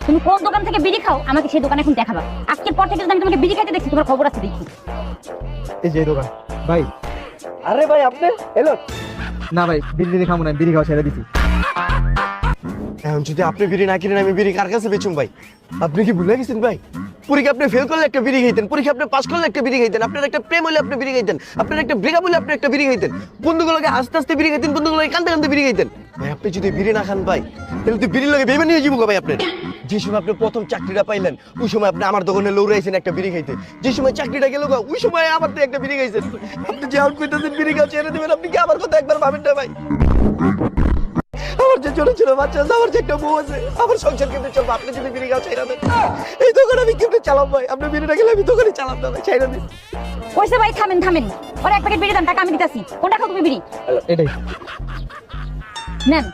তুমি কোন দোকান থেকে বিড়ি খাও আমাকে সেই দোকানে এখন দেখাবা। আজকের পর থেকে যদি আমি তোমাকে বিড়ি খাইতে দেখছি তোমার খবর আছে দেখি। এই যে দোকান ভাই। আরে ভাই আপনি এলো না ভাই বিড়ি খাবো না, বিড়ি খাওয়া ছেড়ে দিছি। এখন যদি আপনি বিড়ি না কিনেন আমি বিড়ি কার কাছে বেচুম ভাই? আপনি কি ভুলে গেছেন ভাই? পরীক্ষা আপনি ফেল করলে একটা বিড়ি খাইতেন, পরীক্ষা আপনি পাস করলে একটা বিড়ি খাইতেন, আপনার একটা প্রেম হলে আপনি বিড়ি খাইতেন, আপনার একটা ব্রেকআপ হলে আপনি একটা বিড়ি খাইতেন, বন্ধুগুলোকে আস্তে আস্তে বিড়ি খাইতেন, বন্ধুগুলোকে কান্দতে কান্দতে বিড়ি খাইতেন। ভাই আপনি যদি বিড়ি না খান ভাই তাহলে তো বিড়ির লগে বেইমানি হয়ে যাবো ভাই আপনার। যে সময় আপনি প্রথম চাকরিটা পাইলেন ওই সময় আপনি আমার দোকানে লৌড়াইছেন একটা বিড়ি খাইতে, যে সময় চাকরিটা গেল ওই সময় আমার তো একটা বিড়ি খাইছেন। আপনি যে আউট কইতেছেন বিড়ি খাওয়া ছেড়ে দেবেন, আপনি কি আমার কথা একবার ভাবেন না ভাই? আমার যে ছোট ছোট বাচ্চা আছে, আমার যে একটা বউ আছে, আমার সংসার কেমনে চলবে? আপনি যদি বিড়ি খাওয়া ছেড়ে দেন এই দোকান আমি কেমনে চালাম ভাই? আপনি বিড়িটা গেলে আমি দোকানে চালাম না ভাই, ছেড়ে দিন। কইছে ভাই থামেন থামেন, ওরা এক প্যাকেট বিড়ি দেন, টাকা আমি দিতেছি। কোনটা খাও তুমি বিড়ি? এটাই নেন।